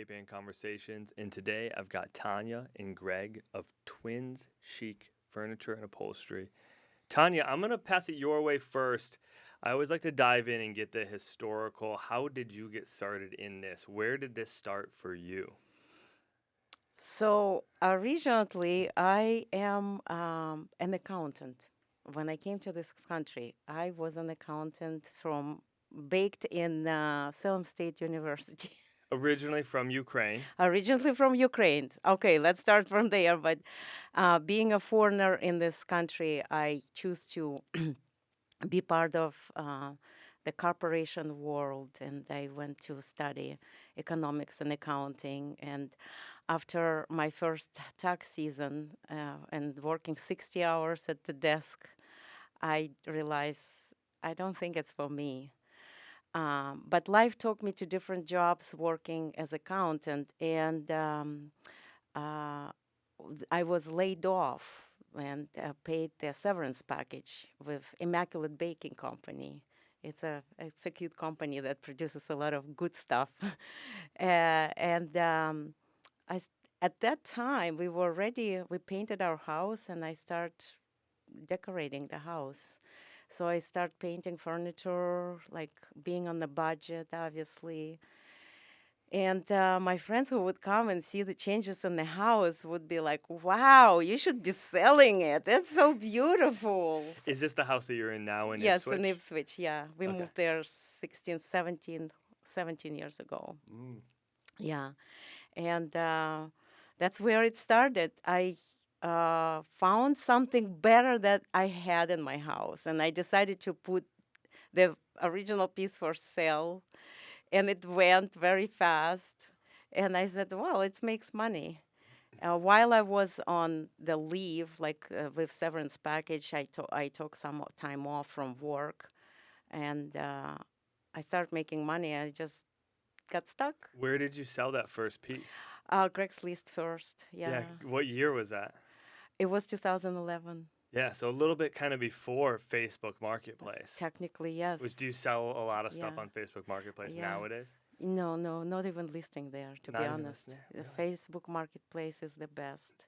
Cape Ann Conversations, and today I've got Tanya and Greg of Twins Chic Furniture and Upholstery. Tanya, I'm going to pass it your way first. I always like to dive in and get the historical. How did you get started in this? Where did this start for you? So originally, I am an accountant. When I came to this country, I was an accountant from baked in Salem State University. Originally from Ukraine. Originally from Ukraine. Okay, let's start from there. But being a foreigner in this country, I choose to be part of the corporation world, and I went to study economics and accounting. And after my first tax season and working 60 hours at the desk, I realized I don't think it's for me. But life took me to different jobs working as accountant, and uh, I was laid off and paid the severance package with Immaculate Baking Company. It's a cute company that produces a lot of good stuff, and I s- at that time we painted our house and I start decorating the house. So I start painting furniture, like being on the budget, obviously. And my friends who would come and see the changes in the house would be like, "Wow, you should be selling it. That's so beautiful." Is this the house that you're in now in Yes, in Ipswich? Ipswich, yeah. We Okay. moved there 16, 17 years ago. Mm. Yeah. And that's where it started. I found something better that I had in my house, and I decided to put the original piece for sale, and it went very fast. And I said, well, it makes money. While I was on the leave, like with severance package, I took some time off from work, and I started making money. I just got stuck. Where did you sell that first piece? Craigslist first, Yeah, yeah. what year was that? It was 2011. Yeah, so a little bit kind of before Facebook Marketplace. Technically, yes. Which do you sell a lot of stuff Yeah. on Facebook Marketplace Yes. nowadays? No, no, not even listing there, to be Not even honest. listening. The Really? Facebook Marketplace is the best.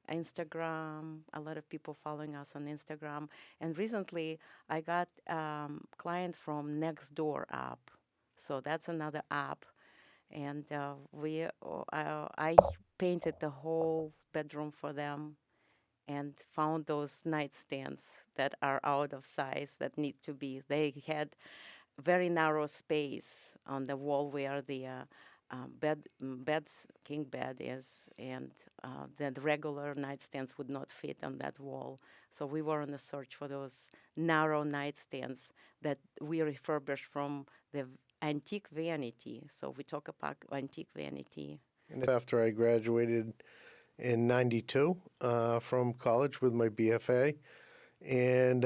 Instagram, a lot of people following us on Instagram. And recently, I got client from Nextdoor app. So that's another app. And I painted the whole bedroom for them and found those nightstands that are out of size that need to be. They had very narrow space on the wall where the bed's king bed is, and the regular nightstands would not fit on that wall. So we were on a search for those narrow nightstands that we refurbished from the antique vanity. So we talk about antique vanity. And after I graduated in 92 from college with my BFA and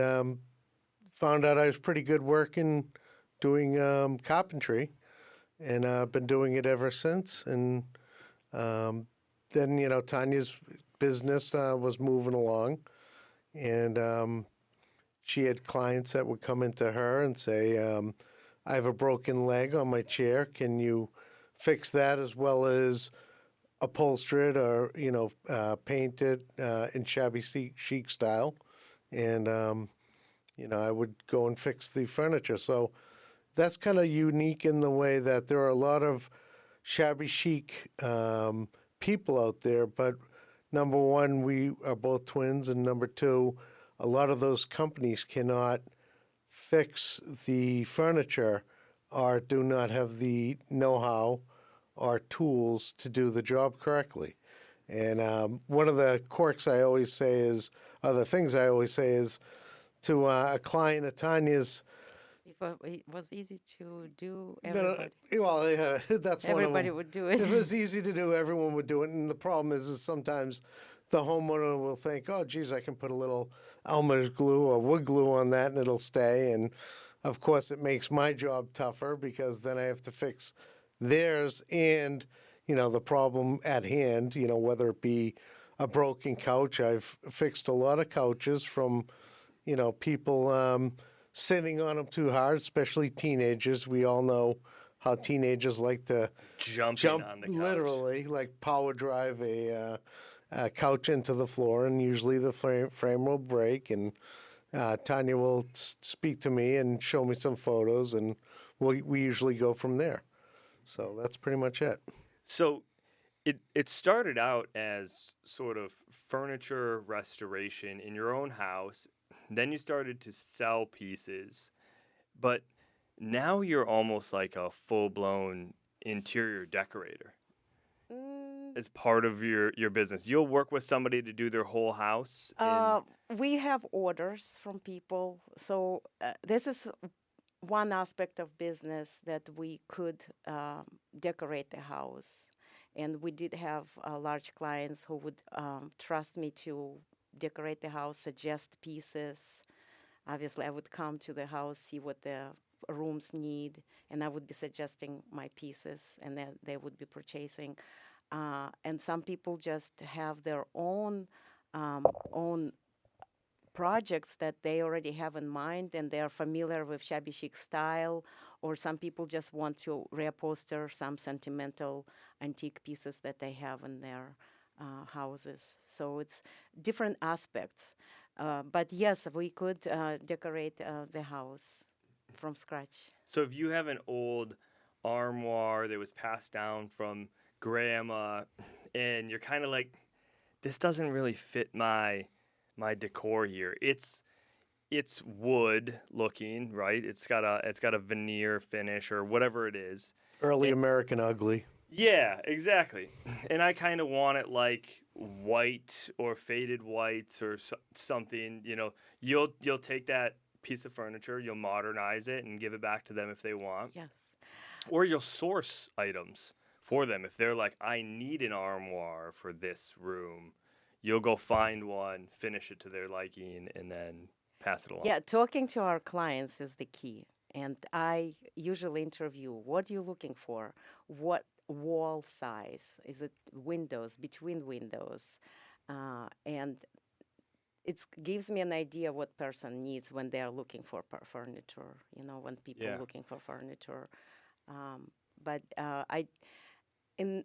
found out I was pretty good working doing carpentry. And I've been doing it ever since. And um, then, Tanya's business was moving along. And she had clients that would come into her and say, I have a broken leg on my chair. Can you fix that as well as upholster it or paint it in shabby chic style, and I would go and fix the furniture. So that's kind of unique in the way that there are a lot of shabby chic people out there. But number one, we are both twins, and number two, a lot of those companies cannot fix the furniture or do not have the know-how or tools to do the job correctly. And one of the quirks I always say is, or the things I always say is, to a client of Tanya's, It was easy to do. no, no, well, yeah, that's one of Everybody them. would do it. If it was easy to do, everyone would do it. And the problem is sometimes the homeowner will think, oh, geez, I can put a little Elmer's glue or wood glue on that and it'll stay. And of course, it makes my job tougher because then I have to fix theirs and, the problem at hand, whether it be a broken couch. I've fixed a lot of couches from, people sitting on them too hard, especially teenagers. We all know how teenagers like to Jumping jump on the couch. literally, like power drive a couch into the floor, and usually the frame will break. And Tanya will speak to me and show me some photos, and we usually go from there. So that's pretty much it. So it started out as sort of furniture restoration in your own house. Then you started to sell pieces, but now you're almost like a full-blown interior decorator Mm, as part of your business. You'll work with somebody to do their whole house and we have orders from people, so this is one aspect of business that we could decorate the house. And we did have large clients who would trust me to decorate the house, suggest pieces. Obviously, I would come to the house, see what the rooms need, and I would be suggesting my pieces, and then they would be purchasing. And some people just have their own projects that they already have in mind and they are familiar with shabby chic style, or some people just want to reupholster some sentimental antique pieces that they have in their houses. So it's different aspects. But yes, we could decorate the house from scratch. so if you have an old armoire that was passed down from grandma and you're kind of like this doesn't really fit my decor here. It's wood looking, right? It's got a veneer finish or whatever it is. Early And American ugly. yeah, exactly. And I kind of want it like white or faded whites or something, you'll take that piece of furniture, you'll modernize it and give it back to them if they want. Yes. Or you'll source items for them if they're like I need an armoire for this room. You'll go find one, finish it to their liking and then pass it along. Yeah, talking to our clients is the key. And I usually interview what are you looking for? What wall size? Is it windows, between windows? And it gives me an idea what person needs when they are looking for furniture, when people Yeah. looking for furniture. But in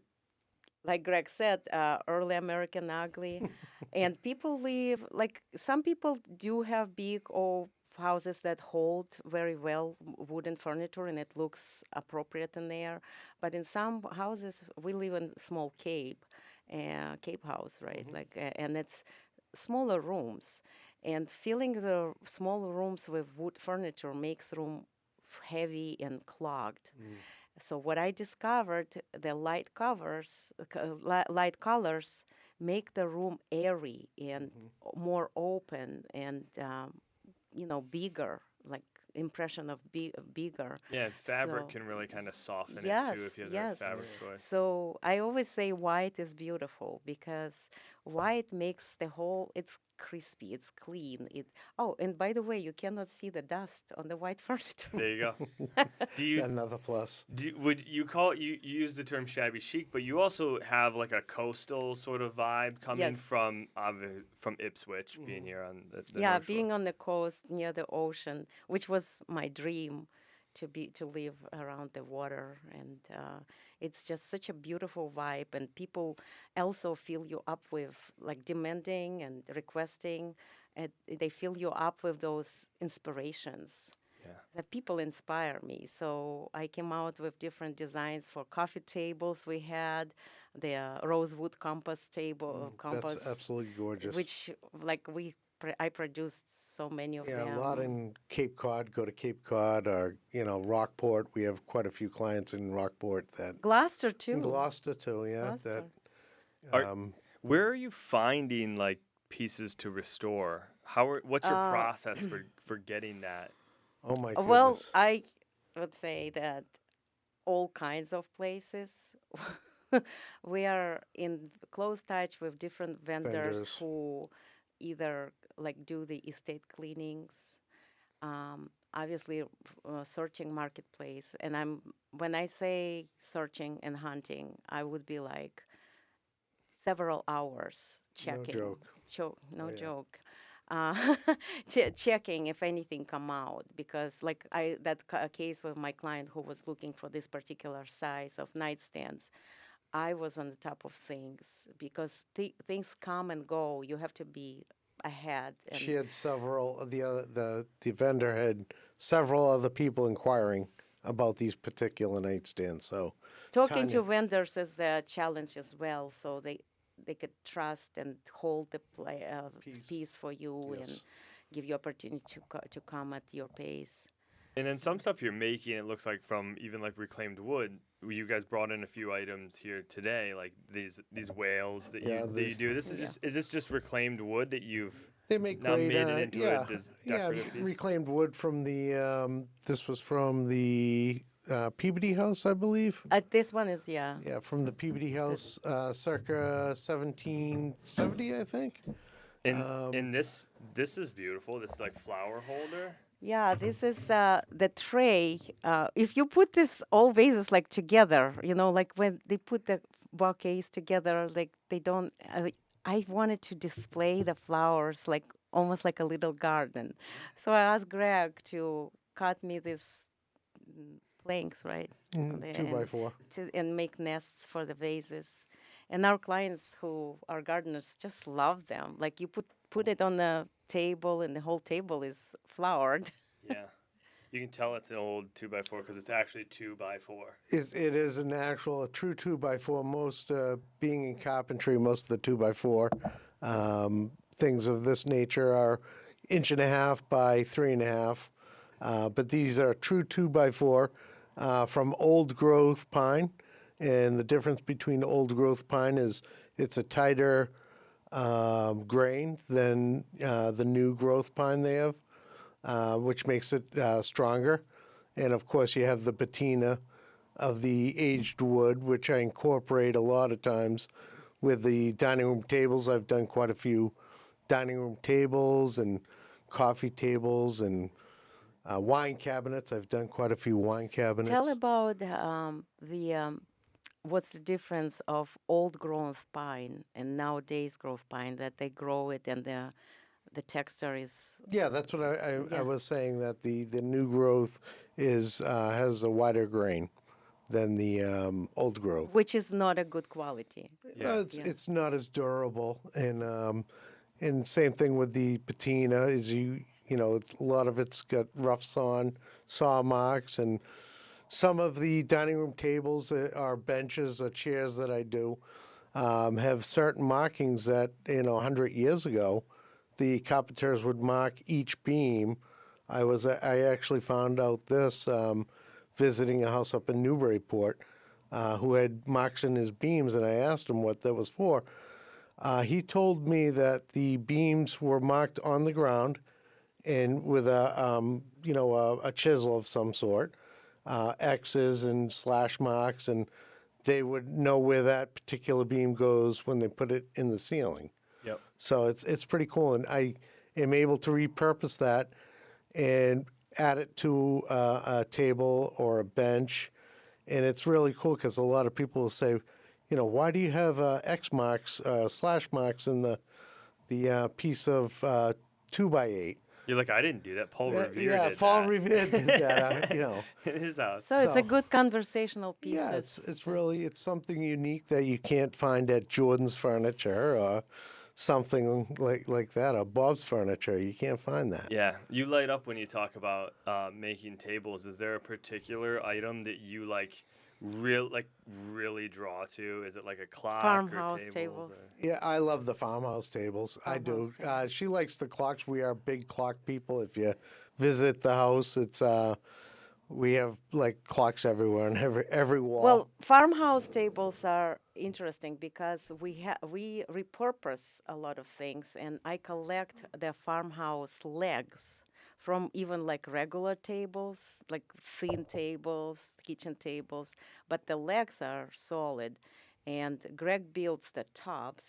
like Greg said, early American ugly, and people live like some people do have big old houses that hold very well wooden furniture and it looks appropriate in there. But in some houses, we live in small cape house, right? Mhm. Like, and it's smaller rooms, and filling the smaller rooms with wood furniture makes room heavy and clogged. Mm. So what I discovered, the light colors make the room airy and Mhm. more open and bigger, like impression of bigger. Yeah, and fabric So can really kind of soften it yes, too if you have the right yes. Yeah. fabric choice. So I always say white is beautiful because white makes the whole, it's crispy, it's clean. Oh, and by the way, you cannot see the dust on the white furniture. There you go. Do you Another plus. would you call you use the term shabby chic, but you also have like a coastal sort of vibe coming Yes. from Ipswich, being Mhm. here on the Yeah, North Shore. being on the coast near the ocean, which was my dream to live around the water, and it's just such a beautiful vibe, and people also fill you up with like demanding and requesting, and they fill you up with those inspirations. Yeah. The people inspire me, so I came out with different designs for coffee tables. We had the rosewood compass table, That's compass, absolutely gorgeous. which like I produced so many of Yeah, a lot them. in Cape Cod. Go to Cape Cod or Rockport. We have quite a few clients in Rockport that Gloucester in too. Gloucester too. Yeah, that Gloucester. Are um, where are you finding like pieces to restore? What's your Uh, process for getting that? oh my well, goodness, I would say that all kinds of places. We are in close touch with different vendors vendors. who either like do the estate cleanings, obviously searching marketplace. And when I say searching and hunting, I would be like several hours No checking. joke. No Oh yeah. joke. uh, checking if anything come out, because like case with my client who was looking for this particular size of nightstands, I was on the top of things because things come and go. You have to be ahead. She And had several the vendor had several other people inquiring about these particular nightstands. So talking to Tanya, vendors is a challenge as well, so they could trust and hold the peace. piece for you and Yes. give you opportunity to come at your pace. And then some So stuff you're making, it looks like from even like reclaimed wood. You guys brought in a few items here today, like these whales Yeah. that you do. This is yeah, is this just reclaimed wood that you've They make now great. made it into Yeah. this Yeah. decorative piece? Reclaimed wood from the. This was from the Peabody House, I believe. this one is yeah. Yeah, from the Peabody This, House, circa 1770, I think. And Um, and this is beautiful. This like flower holder. yeah, this is the tray. If you put this all vases like together, like when they put the bouquets together, like they don't. I wanted to display the flowers like almost like a little garden, so I asked Greg to cut me these planks, right, two by four. and make nests for the vases. And our clients who are gardeners just love them. Like you put it on the table, and the whole table is flowered. Yeah. You can tell it's an old 2x4 because it's actually 2x4. It is an actual, a true two by four. Most, being in carpentry, most of the two by four things of this nature are inch and a half by 3.5. But these are true two by four from old growth pine. And the difference between old growth pine is it's a tighter grain than the new growth pine they have, which makes it stronger. And of course, you have the patina of the aged wood, which I incorporate a lot of times with the dining room tables. I've done quite a few dining room tables and coffee tables and wine cabinets. I've done quite a few wine Tell cabinets. about the what's the difference of old growth pine and nowadays growth pine, that they grow it and the texture is Yeah, that's what I yeah, was saying, that the new growth is has a wider grain than the old growth. which is not a good quality. Yeah. Yeah. It's not as durable, and same thing with the patina. Is a lot of it's got rough saw marks, and some of the dining room tables are benches or chairs that I do have certain markings that 100 years ago the carpenters would mark each beam. I actually found out this visiting a house up in Newburyport who had marks in his beams, and I asked him what that was for. He told me that the beams were marked on the ground and with a chisel of some sort, X's and slash marks, and they would know where that particular beam goes when they put it in the ceiling. Yep. So it's pretty cool, and I am able to repurpose that and add it to a table or a bench, and it's really cool because a lot of people will say, why do you have X marks, slash marks in the piece of 2x8? You're like, I didn't do that. Paul Revere Yeah, did Paul that. Revere did that. In his house. So it's a So, good conversational yeah, pieces. it's something unique that you can't find at Jordan's Furniture or something like that, or Bob's Furniture. You can't find that. Yeah, you light up when you talk about making tables. Is there a particular item that you really draw to? Is it like a clock or Farmhouse tables? tables. Or... Yeah, I love the farmhouse tables. I do. Farmhouse tables. She likes the clocks. We are big clock people. If you visit the house, it's we have like clocks everywhere on every wall. Well, farmhouse tables are interesting because we repurpose a lot of things, and I collect the farmhouse legs from even like regular tables, like thin tables, kitchen tables, but the legs are solid. And Greg builds the tops,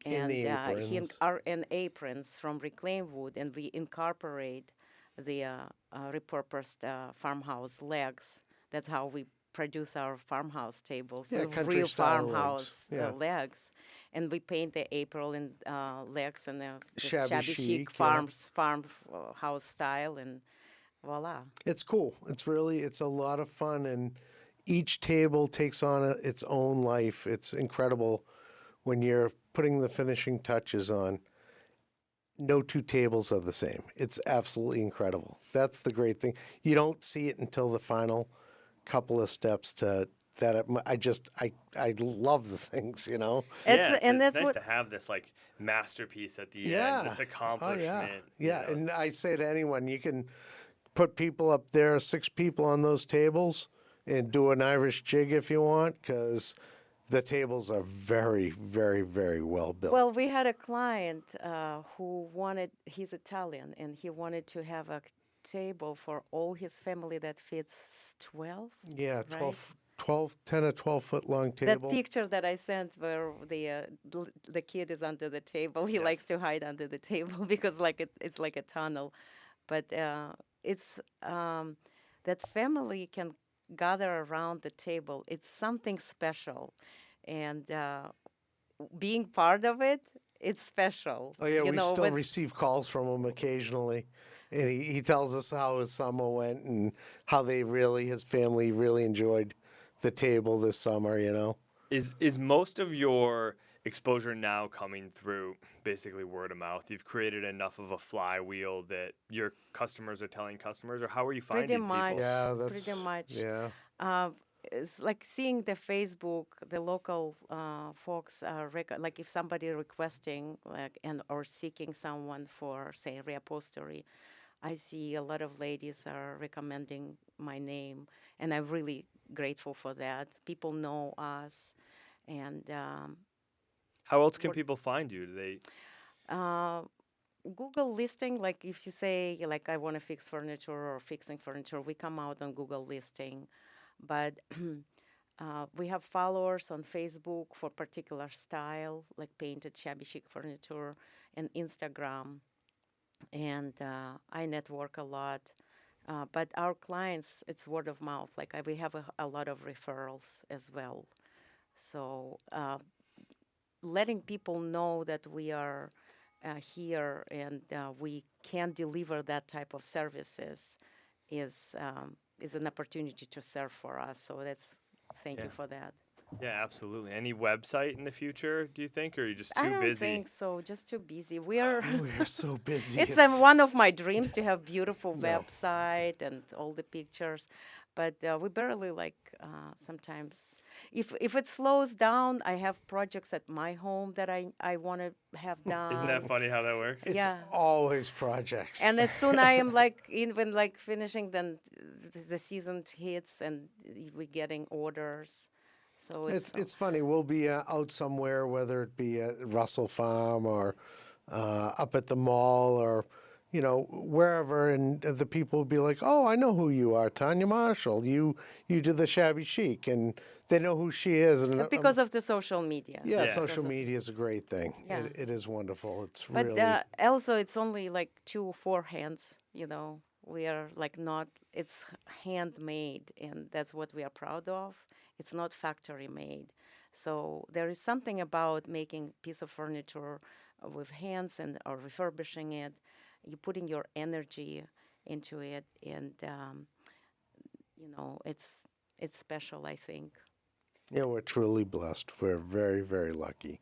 In and the he aprons. are in aprons from reclaimed wood, and we incorporate the repurposed farmhouse legs. That's how we produce our farmhouse tables, Yeah, the country real style legs. farmhouse Yeah. legs. and we paint the April and legs and the Shabby shabby chic chic, yeah. house style, and voila. It's cool. It's a lot of fun, and each table takes on its own life. It's incredible when you're putting the finishing touches on. No two tables are the same. It's absolutely incredible. That's the great thing. You don't see it until the final couple of steps to that. I love the things, you know. It's Yeah, and it's that's nice what to have this like masterpiece at the end, Yeah. this Oh yeah. accomplishment. Yeah. And I say to anyone, you can put people up there, 6 people on those tables, and do an Irish jig if you want, because the tables are very, very, very well built. well, we had a client who wanted, he's Italian, and he wanted to have a table for all his family that fits 12, Yeah, right? 10 or 12 foot long That table. picture that I sent where the kid is under the table, he Yes. likes to hide under the table because like it's like a tunnel. But it's that family can gather around the table. It's something special, and being part of it, it's special. Oh yeah, You we know, still when receive calls from him occasionally, and he tells us how his summer went and how his family really enjoyed the table this summer. You know. Is most of your exposure now coming through basically word of mouth? You've created enough of a flywheel that your customers are telling customers, or how are you pretty finding much, people? Yeah, pretty that's much. yeah. Uh, it's like seeing the Facebook, the local folks are like if somebody requesting like and or seeking someone for say reupholstery, I see a lot of ladies are recommending my name, and I'm really grateful for that. People know us, and How else can we're, people find you? Do they? uh, Google listing. Like if you say like I want to fix furniture or fixing furniture, we come out on Google listing, but. We have followers on Facebook for particular style, like painted shabby chic furniture, and Instagram. And I network a lot. But our clients, it's word of mouth. Like we have a lot of referrals as well. So letting people know that we are here and we can deliver that type of services is is an opportunity to serve for us. So that's thank Yeah, you for that. yeah, absolutely. Any website in the future? Do you think, or are you just I too don't busy? think so. Just too busy. We are. We're so busy. It's It's one of my dreams to have beautiful no. website and all the pictures, but we barely like sometimes. If it slows down, I have projects at my home that I want to have Isn't done. that funny how that works? It's Yeah, always projects. and as soon I am like even like finishing, then the season hits and we getting orders. So It's funny. We'll be out somewhere, whether it be at Russell Farm or up at the mall or wherever, and the people will be like, "Oh, I know who you are, Tanya Marshall. You do the shabby chic," and they know who she is. And because of the social media. yeah, Yeah. social Because of media is a great thing. yeah. It is wonderful. It's But really also, it's only like 2 or 4 hands. You know, we are like not. It's handmade, and that's what we are proud of. It's not factory made. So there is something about making piece of furniture with hands and or refurbishing it. You putting your energy into it, and it's special. I think. we're truly blessed. We're very, very lucky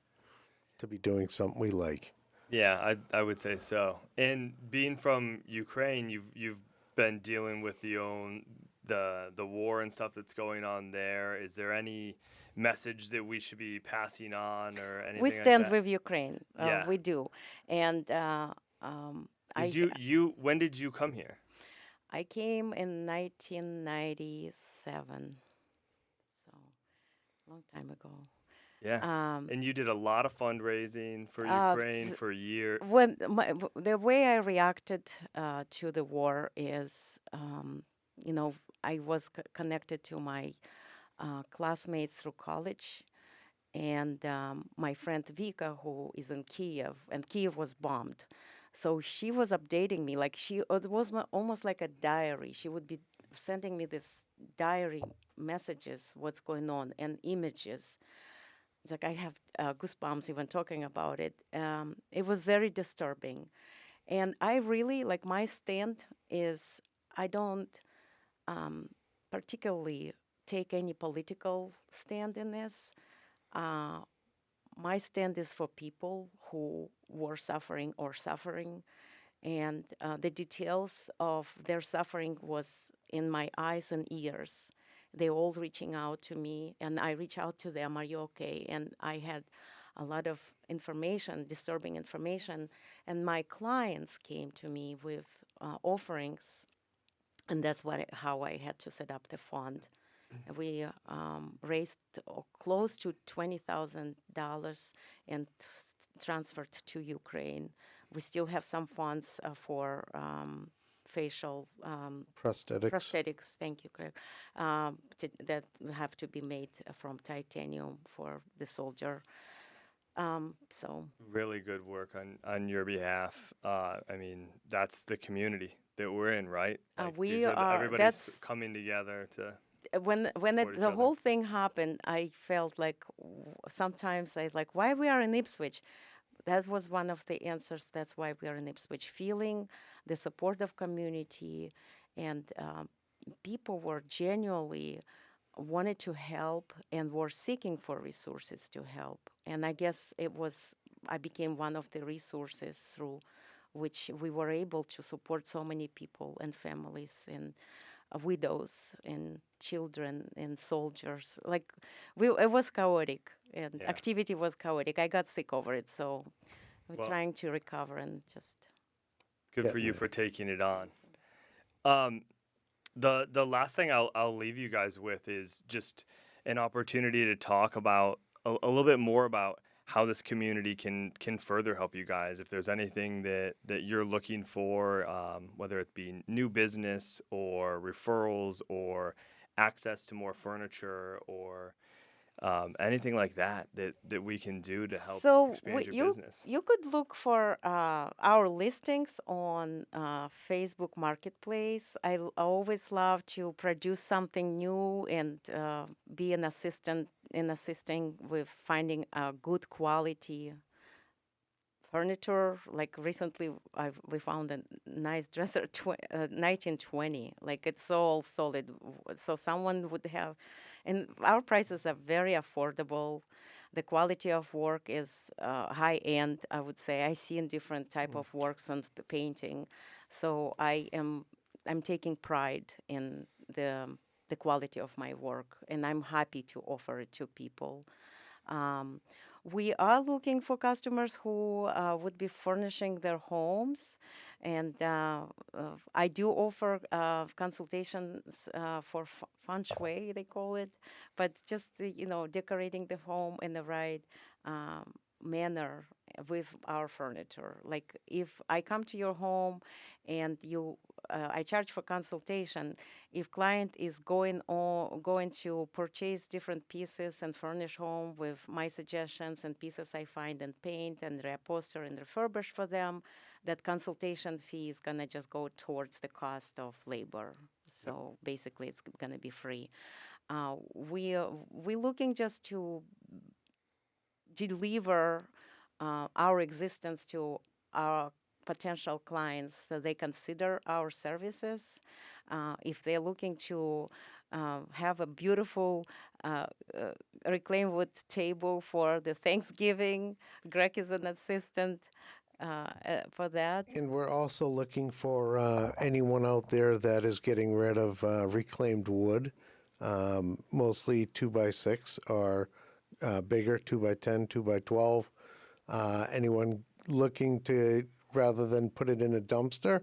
to be doing something we like. Yeah, I would say so. And being from Ukraine, you've been dealing with the war and stuff that's going on there. Is there any message that we should be passing on or We anything like stand that? with Ukraine. Yeah. We do, and I Did you when did you come here? I came in 1997, so long time ago. Yeah. Um, And you did a lot of fundraising for uh, Ukraine s- for a year. the way I reacted to the war is, you know, I was connected to my classmates through college, and my friend Vika, who is in Kiev, and Kiev was bombed. So she was updating me, like it was almost like a diary. She would be sending me this diary messages, what's going on, and images. it's like I have goosebumps even talking about it. It was very disturbing. And I really, like, my stand is I don't um, particularly take any political stand in this. Uh, my stand is for people who were suffering or suffering, and the details of their suffering was in my eyes and ears. They all reaching out to me, and I reach out to them. Are you okay? And I had a lot of information, disturbing information, and my clients came to me with offerings, and that's how I had to set up the fund. And we raised close to $20,000 and transferred to Ukraine. We still have some funds for facial Prosthetics. prosthetics. Thank you, Craig. That have to be made from titanium for the soldier. So Really good work on your behalf. I mean, that's the community that we're in, right? Like we these are are. everybody's That's coming together to when support each the other. whole thing happened. I felt like sometimes I like why we are in Ipswich. That was one of the answers. That's why we are in Ipswich, feeling the support of community, and people were genuinely wanted to help and were seeking for resources to help. And I guess I became one of the resources through which we were able to support so many people and families and widows and children and soldiers. Like it was chaotic and Yeah. activity was chaotic. I got sick over it, so we're Well, trying to recover and just. good for Getting you there. for taking it on. Um, the last thing I'll leave you guys with is just an opportunity to talk about a little bit more about how this community can further help you guys. If there's anything that you're looking for, whether it be new business or referrals or access to more furniture or anything like that we can do to help So expand your you business. you could look for our listings on Facebook Marketplace. I always love to produce something new and be an assistant in assisting with finding a good quality furniture. Like recently, we found a nice dresser, 1920. Like it's all solid, so someone would have. And our prices are very affordable. The quality of work is high end, I would say. I see in different type of works and painting, so I'm taking pride in the quality of my work, and I'm happy to offer it to people. Um, we are looking for customers who would be furnishing their homes, and I do offer consultations for feng shui, they call it, but just decorating the home in the right um, manner with our furniture. Like if I come to your home and I charge for consultation, if client is going to purchase different pieces and furnish home with my suggestions and pieces I find and paint and reupholster and refurbish for them, that consultation fee is gonna just go towards the cost of labor. Yep. So basically, it's gonna be free. We looking just to deliver our existence to our potential clients so they consider our services. If they're looking to have a beautiful reclaimed wood table for the Thanksgiving, Greg is an assistant for that. And we're also looking for anyone out there that is getting rid of reclaimed wood, mostly 2x6 or bigger, 2x10, 2x12. Anyone looking to, rather than put it in a dumpster,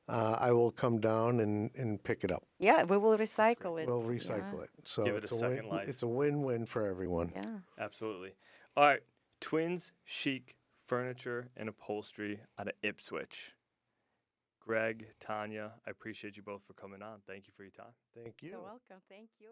I will come down and pick it up. Yeah, we will That's great. recycle it. We'll Yeah, recycle it. So Give it a second life. it's a win-win for everyone. yeah. Absolutely. All right. Twins Chic Furniture and Upholstery out of Ipswich. Greg, Tanya, I appreciate you both for coming on. Thank you for your time. Thank you. You're welcome. Thank you.